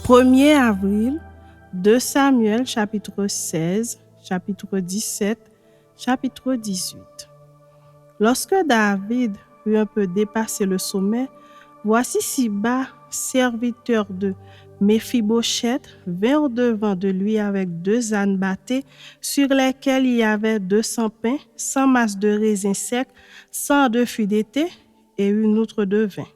1er avril, 2 Samuel, chapitre 16, chapitre 17, chapitre 18. Lorsque David eut un peu dépassé le sommet, voici Siba, serviteur de Méphibosheth, vint au-devant de lui avec 2 ânes bâtés sur lesquels il y avait 200 pains, 100 masses de raisins secs, 102 fûts d'été et une outre de vin.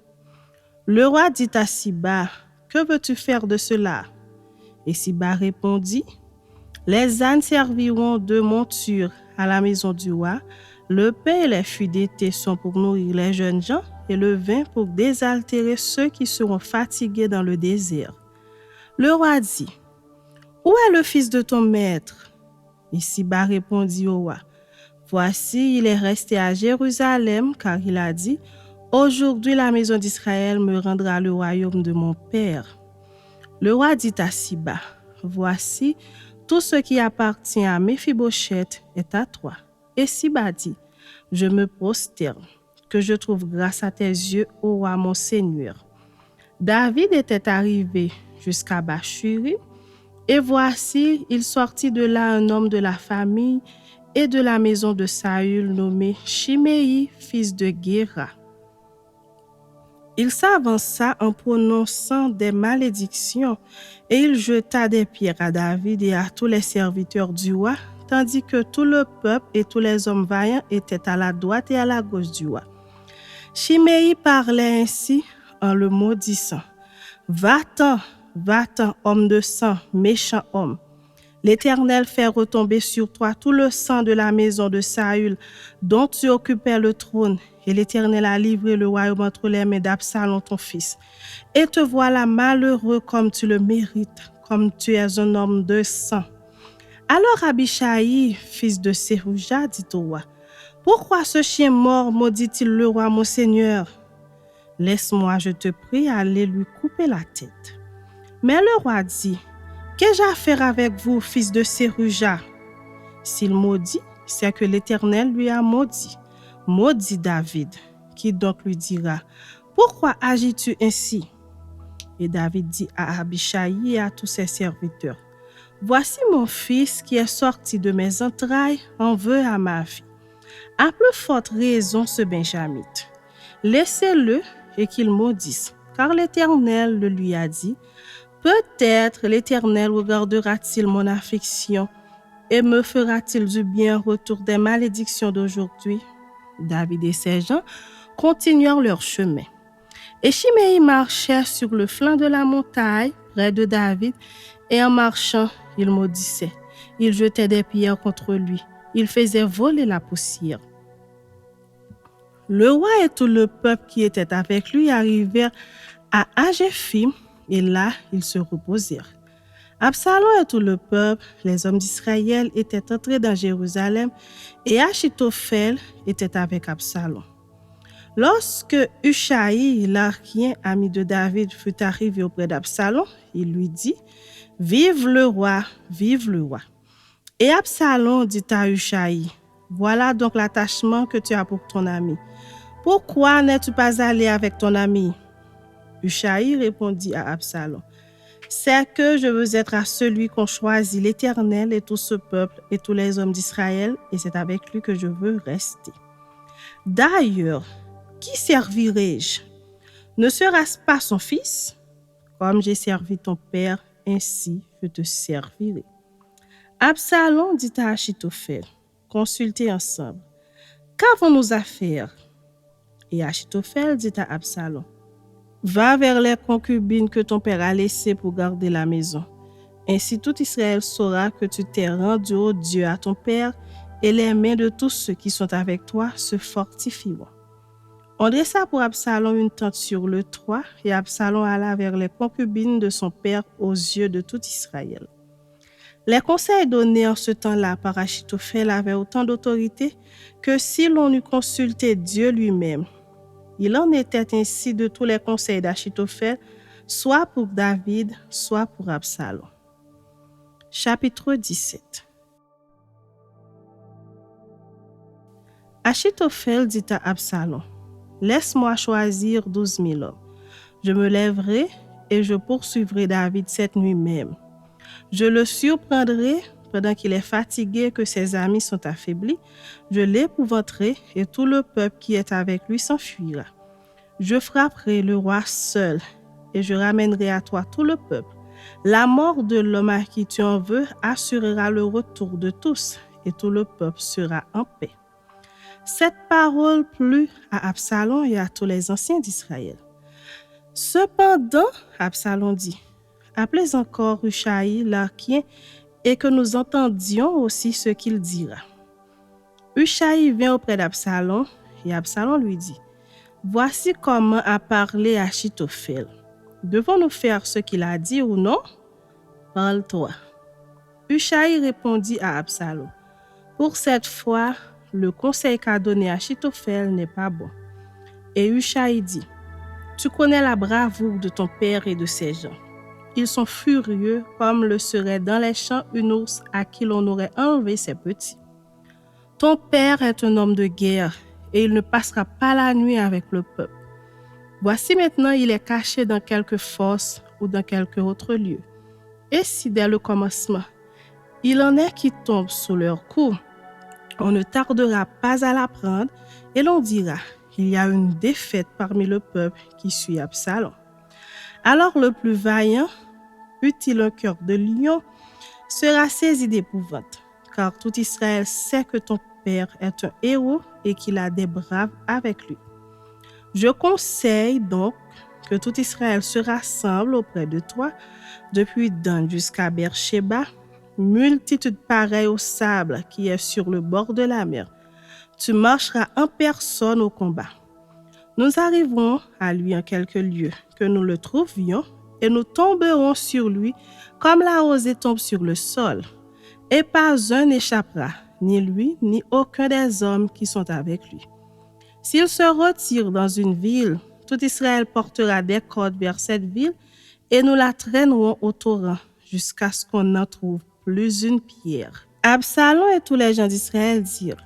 Le roi dit à Siba, « Que veux-tu faire de cela ?» Et Siba répondit, « Les ânes serviront de monture à la maison du roi, le pain et les fûts d'été sont pour nourrir les jeunes gens, et le vin pour désaltérer ceux qui seront fatigués dans le désert. » Le roi dit, « Où est le fils de ton maître ?» Et Siba répondit au roi, « Voici, il est resté à Jérusalem, car il a dit, « Aujourd'hui la maison d'Israël me rendra le royaume de mon père. » Le roi dit à Siba, « Voici, tout ce qui appartient à Méphibosheth est à toi. » Et Siba dit, « Je me prosterne, que je trouve grâce à tes yeux, ô roi mon Seigneur. » David était arrivé jusqu'à Bathshuri, et voici, il sortit de là un homme de la famille et de la maison de Saül nommé Shimei, fils de Guéra. Il s'avança en prononçant des malédictions et il jeta des pierres à David et à tous les serviteurs du roi, tandis que tout le peuple et tous les hommes vaillants étaient à la droite et à la gauche du roi. Shimei parlait ainsi en le maudissant. « Va-t'en, va-t'en, homme de sang, méchant homme. L'Éternel fait retomber sur toi tout le sang de la maison de Saül, dont tu occupais le trône, et l'Éternel a livré le royaume entre les mains d'Absalom, ton fils. Et te voilà malheureux comme tu le mérites, comme tu es un homme de sang. » Alors Abishai, fils de Sérouja, dit au roi, « Pourquoi ce chien mort maudit-il le roi, mon seigneur? Laisse-moi, je te prie, aller lui couper la tête. » Mais le roi dit, « Qu'ai-je à faire avec vous, fils de Sérouja? S'il maudit, c'est que l'Éternel lui a maudit. Maudit David, qui donc lui dira, « Pourquoi agis-tu ainsi? » Et David dit à Abishai et à tous ses serviteurs, « Voici mon fils qui est sorti de mes entrailles, en veut à ma vie. À plus forte raison ce Benjamite. Laissez-le et qu'il maudisse, car l'Éternel le lui a dit, « Peut-être l'Éternel regardera-t-il mon affliction et me fera-t-il du bien en retour des malédictions d'aujourd'hui? » David et ses gens continuèrent leur chemin. Et Shimei marchait sur le flanc de la montagne, près de David, et en marchant, il maudissait. Il jetait des pierres contre lui. Il faisait voler la poussière. Le roi et tout le peuple qui était avec lui arrivèrent à Agéphim, et là, ils se reposèrent. Absalom et tout le peuple, les hommes d'Israël, étaient entrés dans Jérusalem, et Achitophel était avec Absalom. Lorsque Hushaï, l'archien, ami de David, fut arrivé auprès d'Absalom, il lui dit, « Vive le roi, vive le roi. » Et Absalom dit à Hushaï, « Voilà donc l'attachement que tu as pour ton ami. Pourquoi n'es-tu pas allé avec ton ami? » Hushaï répondit à Absalom, « C'est que je veux être à celui qu'ont choisi l'Éternel et tout ce peuple et tous les hommes d'Israël, et c'est avec lui que je veux rester. D'ailleurs, qui servirai-je? Ne sera-ce pas son fils? Comme j'ai servi ton père, ainsi je te servirai. » Absalom dit à Achitophel, « Consultez ensemble. Qu'avons-nous à faire? » Et Achitophel dit à Absalom, « Va vers les concubines que ton père a laissées pour garder la maison. Ainsi tout Israël saura que tu t'es rendu au Dieu à ton père, et les mains de tous ceux qui sont avec toi se fortifieront. » On dressa pour Absalom une tente sur le toit, et Absalom alla vers les concubines de son père aux yeux de tout Israël. Les conseils donnés en ce temps-là par Achitophel avaient autant d'autorité que si l'on eût consulté Dieu lui-même. Il en était ainsi de tous les conseils d'Achitophel, soit pour David, soit pour Absalom. Chapitre 17. Achitophel dit à Absalom, « Laisse-moi choisir 12 000 hommes. Je me lèverai et je poursuivrai David cette nuit même. Je le surprendrai pendant qu'il est fatigué et que ses amis sont affaiblis. Je l'épouvanterai et tout le peuple qui est avec lui s'enfuira. Je frapperai le roi seul et je ramènerai à toi tout le peuple. La mort de l'homme à qui tu en veux assurera le retour de tous et tout le peuple sera en paix. Cette parole plut à Absalom et à tous les anciens d'Israël. Cependant, Absalom dit, appelez encore Hushaï l'Archien et que nous entendions aussi ce qu'il dira. Hushaï vint auprès d'Absalom et Absalom lui dit, voici comment a parlé Achitophel. Devons-nous faire ce qu'il a dit ou non? Parle-toi. Hushaï répondit à Absalom, pour cette fois, le conseil qu'a donné Achitophel n'est pas bon. Et Hushaï dit, tu connais la bravoure de ton père et de ses gens. Ils sont furieux comme le serait dans les champs une ours à qui l'on aurait enlevé ses petits. Ton père est un homme de guerre et il ne passera pas la nuit avec le peuple. Voici maintenant il est caché dans quelque fosse ou dans quelque autre lieu. Et si dès le commencement, il en est qui tombent sous leur coup, on ne tardera pas à l'apprendre et l'on dira, il y a une défaite parmi le peuple qui suit Absalom. Alors le plus vaillant, eût-il un cœur de lion, sera saisi d'épouvante, car tout Israël sait que ton père est un héros et qu'il a des braves avec lui. Je conseille donc que tout Israël se rassemble auprès de toi, depuis Dan jusqu'à Beersheba, multitude pareille au sable qui est sur le bord de la mer. Tu marcheras en personne au combat. Nous arriverons à lui en quelques lieux, que nous le trouvions, et nous tomberons sur lui comme la rosée tombe sur le sol. Et pas un n'échappera, ni lui, ni aucun des hommes qui sont avec lui. S'il se retire dans une ville, tout Israël portera des cordes vers cette ville, et nous la traînerons au torrent, jusqu'à ce qu'on n'en trouve plus une pierre. Absalom et tous les gens d'Israël dirent,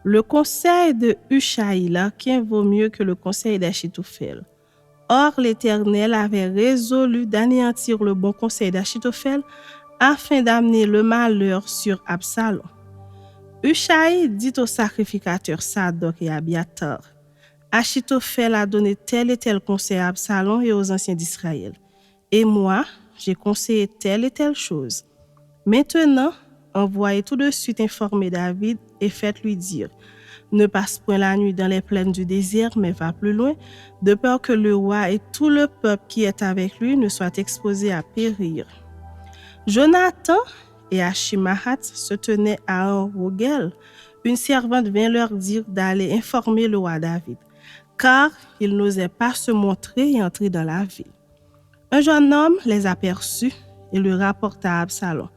le conseil de Hushaï l'Archien vaut mieux que le conseil d'Achitophel. Or, l'Éternel avait résolu d'anéantir le bon conseil d'Achitophel afin d'amener le malheur sur Absalom. Hushaï dit aux sacrificateurs Sadok et Abiathar, Achitophel a donné tel et tel conseil à Absalom et aux anciens d'Israël. Et moi, j'ai conseillé telle et telle chose. Maintenant, envoyez tout de suite informer David et faites-lui dire, ne passe point la nuit dans les plaines du désert, mais va plus loin, de peur que le roi et tout le peuple qui est avec lui ne soient exposés à périr. Jonathan et Achimahat se tenaient à En-Rogel. Une servante vint leur dire d'aller informer le roi David, car il n'osait pas se montrer et entrer dans la ville. Un jeune homme les aperçut et le rapporta à Absalom.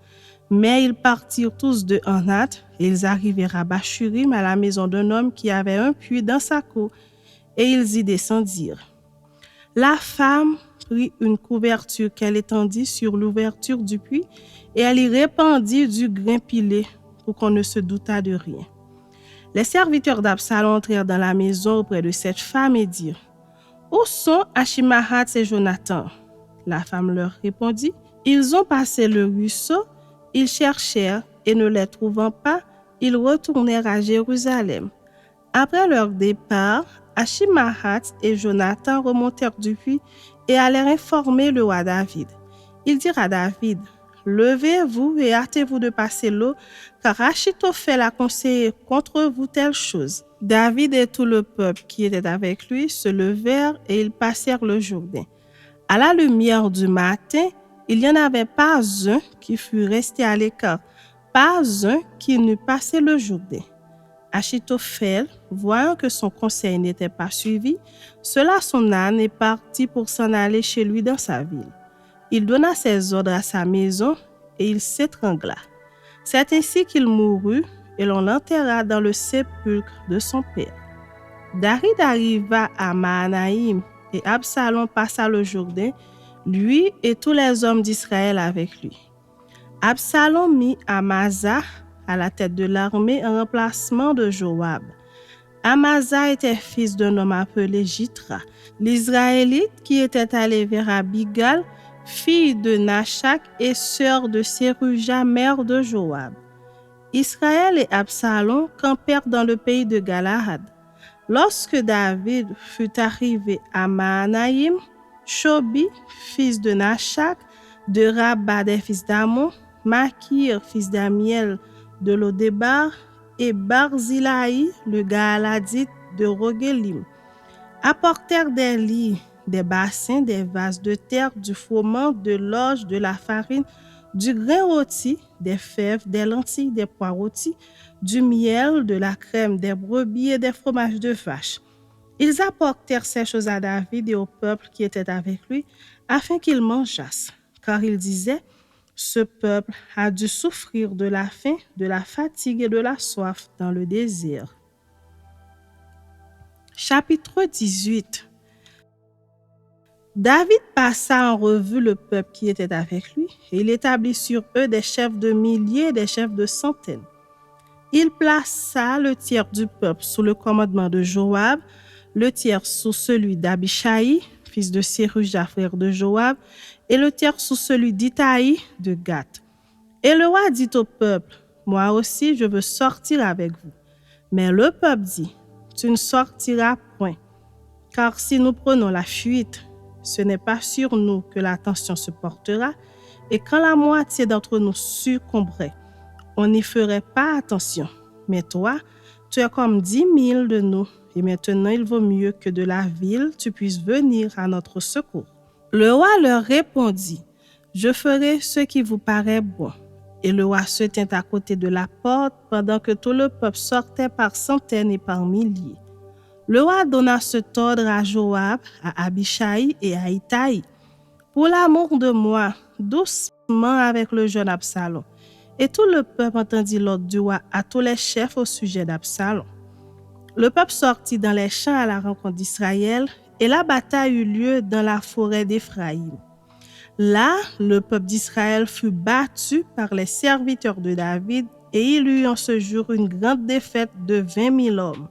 Mais ils partirent tous deux en hâte, et ils arrivèrent à Bachurim, à la maison d'un homme qui avait un puits dans sa cour, et ils y descendirent. La femme prit une couverture qu'elle étendit sur l'ouverture du puits, et elle y répandit du grain pilé, pour qu'on ne se doutât de rien. Les serviteurs d'Absalom entrèrent dans la maison auprès de cette femme et dirent, « Où sont Achimahat et Jonathan ?» La femme leur répondit, « Ils ont passé le ruisseau. » Ils cherchèrent et ne les trouvant pas, ils retournèrent à Jérusalem. Après leur départ, Achimahat et Jonathan remontèrent du puits et allèrent informer le roi David. Ils dirent à David, « Levez-vous et hâtez-vous de passer l'eau, car Achitophel a conseillé contre vous telle chose. » David et tout le peuple qui était avec lui se levèrent et ils passèrent le Jourdain. À la lumière du matin, il n'y en avait pas un qui fût resté à l'écart, pas un qui n'eût passé le Jourdain. Achitophel, voyant que son conseil n'était pas suivi, sela son âne et partit pour s'en aller chez lui dans sa ville. Il donna ses ordres à sa maison et il s'étrangla. C'est ainsi qu'il mourut et l'on l'enterra dans le sépulcre de son père. David arriva à Mahanaïm et Absalom passa le Jourdain, lui et tous les hommes d'Israël avec lui. Absalom mit Amasa à la tête de l'armée en remplacement de Joab. Amasa était fils d'un homme appelé Jitra, l'Israélite qui était allé vers Abigail, fille de Nachak et sœur de Séruja, mère de Joab. Israël et Absalom campèrent dans le pays de Galahad. Lorsque David fut arrivé à Mahanaïm, Shobi, fils de Nachak, de Rabba des fils d'Amon, Makir, fils d'Amiel de Lodébar, et Barzilai, le Gaaladite de Rogelim, apportèrent des lits, des bassins, des vases de terre, du froment, de l'orge, de la farine, du grain rôti, des fèves, des lentilles, des pois rôtis, du miel, de la crème, des brebis et des fromages de vache. Ils apportèrent ces choses à David et au peuple qui était avec lui, afin qu'ils mangeassent, car ils disaient: ce peuple a dû souffrir de la faim, de la fatigue et de la soif dans le désert. Chapitre 18. David passa en revue le peuple qui était avec lui, et il établit sur eux des chefs de milliers et des chefs de centaines. Il plaça le tiers du peuple sous le commandement de Joab, le tiers sous celui d'Abishai, fils de Séruja, frère de Joab, et le tiers sous celui d'Itaï de Gath. Et le roi dit au peuple: moi aussi je veux sortir avec vous. Mais le peuple dit: tu ne sortiras point, car si nous prenons la fuite, ce n'est pas sur nous que l'attention se portera, et quand la moitié d'entre nous succomberait, on n'y ferait pas attention. Mais toi, tu es comme 10 000 de nous, et maintenant il vaut mieux que de la ville tu puisses venir à notre secours. Le roi leur répondit: je ferai ce qui vous paraît bon. Et le roi se tint à côté de la porte pendant que tout le peuple sortait par centaines et par milliers. Le roi donna cet ordre à Joab, à Abishai et à Itaï: pour l'amour de moi, doucement avec le jeune Absalom. Et tout le peuple entendit l'ordre du roi à tous les chefs au sujet d'Absalom. Le peuple sortit dans les champs à la rencontre d'Israël, et la bataille eut lieu dans la forêt d'Éphraïm. Là, le peuple d'Israël fut battu par les serviteurs de David, et il eut en ce jour une grande défaite de 20 000 hommes.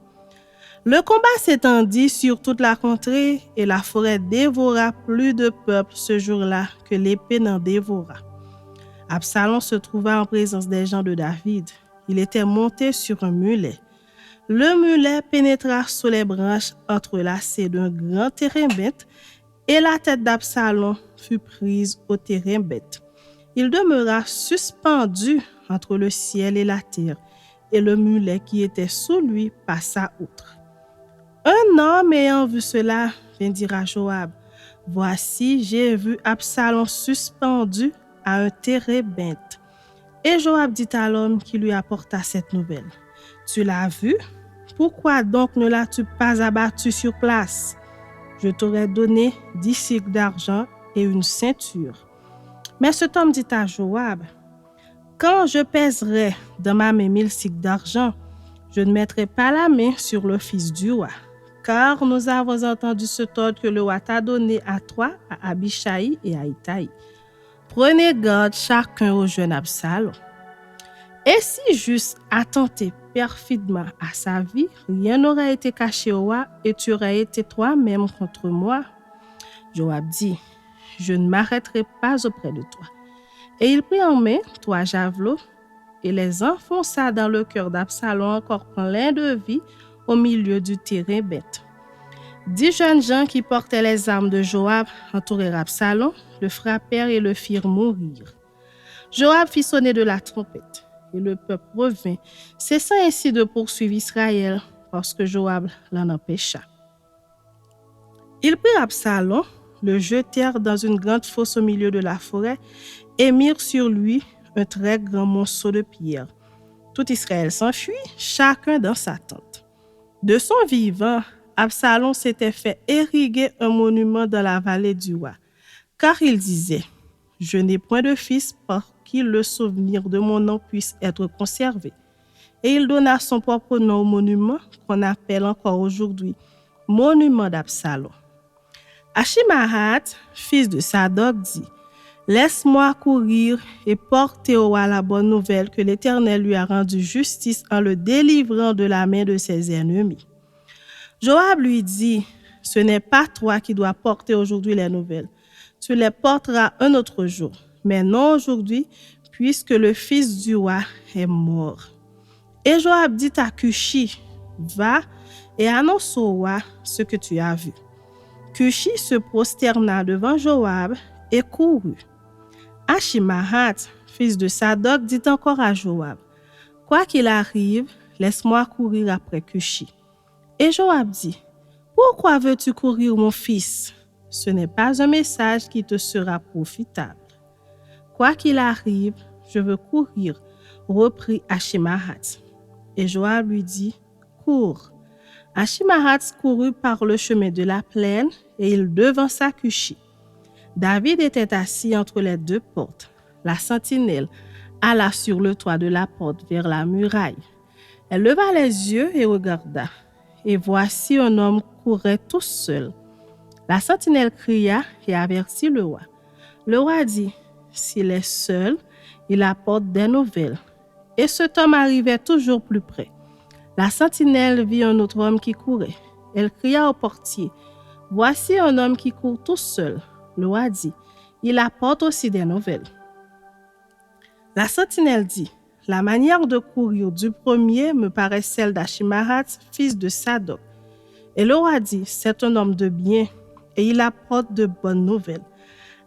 Le combat s'étendit sur toute la contrée, et la forêt dévora plus de peuple ce jour-là que l'épée n'en dévora. Absalom se trouva en présence des gens de David. Il était monté sur un mulet. Le mulet pénétra sous les branches entrelacées d'un grand térébinthe, et la tête d'Absalom fut prise au térébinthe. Il demeura suspendu entre le ciel et la terre, et le mulet qui était sous lui passa outre. Un homme ayant vu cela vint dire à Joab: voici, j'ai vu Absalom suspendu à un térébinthe. Et Joab dit à l'homme qui lui apporta cette nouvelle: tu l'as vu? Pourquoi donc ne l'as-tu pas abattu sur place? Je t'aurais donné 10 cycles d'argent et une ceinture. Mais cet homme dit à Joab: quand je pèserai dans ma main 1000 cycles d'argent, je ne mettrai pas la main sur le fils du roi. Car nous avons entendu cet ordre que le roi t'a donné à toi, à Abishai et à Itaï. Prenez garde chacun au jeune Absalom. Et si juste attenté perfidement à sa vie, rien n'aurait été caché au roi, et tu aurais été toi-même contre moi. Joab dit: je ne m'arrêterai pas auprès de toi. Et il prit en main 3 javelots et les enfonça dans le cœur d'Absalom, encore plein de vie, au milieu du térébinthe. 10 jeunes gens qui portaient les armes de Joab entourèrent Absalom, le frappèrent et le firent mourir. Joab fit sonner de la trompette, et le peuple revint, cessant ainsi de poursuivre Israël, parce que Joab l'en empêcha. Ils prirent Absalom, le jetèrent dans une grande fosse au milieu de la forêt, et mirent sur lui un très grand monceau de pierre. Tout Israël s'enfuit, chacun dans sa tente. De son vivant, Absalom s'était fait ériguer un monument dans la vallée du roi, car il disait: je n'ai point de fils par qui le souvenir de mon nom puisse être conservé. Et il donna son propre nom au monument qu'on appelle encore aujourd'hui monument d'Absalom. Achimahat, fils de Sadok, dit: laisse-moi courir et porter au roi la bonne nouvelle que l'Éternel lui a rendu justice en le délivrant de la main de ses ennemis. Joab lui dit, ce n'est pas toi qui dois porter aujourd'hui les nouvelles. Tu les porteras un autre jour, mais non aujourd'hui, puisque le fils du roi est mort. Et Joab dit à Cushi, va et annonce au roi ce que tu as vu. Cushi se prosterna devant Joab et courut. Achimahat, fils de Sadoc, dit encore à Joab, quoi qu'il arrive, laisse-moi courir après Cushi. Et Joab dit, pourquoi veux-tu courir, mon fils? Ce n'est pas un message qui te sera profitable. Quoi qu'il arrive, je veux courir, reprit Achimahat. Et Joab lui dit, cours. Achimahat courut par le chemin de la plaine et il devança Cushi. David était assis entre les deux portes. La sentinelle alla sur le toit de la porte vers la muraille. Elle leva les yeux et regarda. Et voici un homme courait tout seul. La sentinelle cria et avertit le roi. Le roi dit, s'il est seul, il apporte des nouvelles. Et cet homme arrivait toujours plus près. La sentinelle vit un autre homme qui courait. Elle cria au portier, voici un homme qui court tout seul. Le roi dit, il apporte aussi des nouvelles. La sentinelle dit, la manière de courir du premier me paraît celle d'Achimahat, fils de Sadoc. Et le roi dit, c'est un homme de bien, et il apporte de bonnes nouvelles.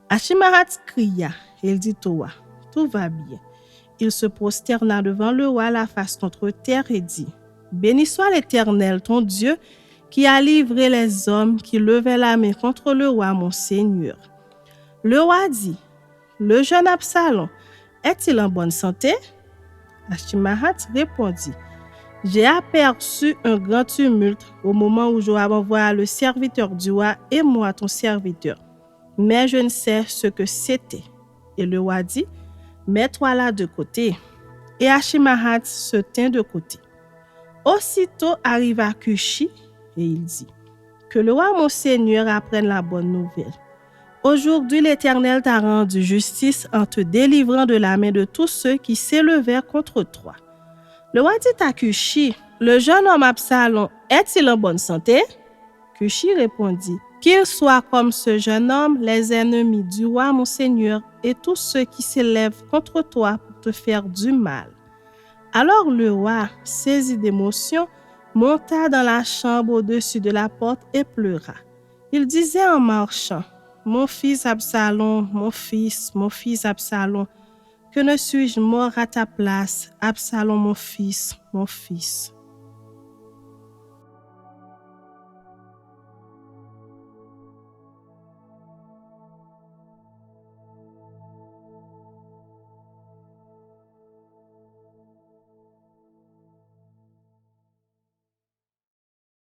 Achimahat cria, et il dit au roi, tout va bien. Il se prosterna devant le roi la face contre terre et dit, béni soit l'Éternel, ton Dieu, qui a livré les hommes qui levaient la main contre le roi, mon Seigneur. Le roi dit, le jeune Absalom, est-il en bonne santé? Achimahat répondit, j'ai aperçu un grand tumulte au moment où Joab envoya le serviteur du roi et moi ton serviteur, mais je ne sais ce que c'était. Et le roi dit, mets-toi là de côté. Et Achimahat se tint de côté. Aussitôt arriva Cushi et il dit, que le roi mon Seigneur apprenne la bonne nouvelle. Aujourd'hui, l'Éternel t'a rendu justice en te délivrant de la main de tous ceux qui s'élevèrent contre toi. Le roi dit à Cushi, le jeune homme Absalom, est-il en bonne santé? Cushi répondit, qu'il soit comme ce jeune homme, les ennemis du roi mon Seigneur et tous ceux qui s'élèvent contre toi pour te faire du mal. Alors le roi, saisi d'émotion, monta dans la chambre au-dessus de la porte et pleura. Il disait en marchant, mon fils Absalom, mon fils Absalom, que ne suis-je mort à ta place, Absalom, mon fils, mon fils.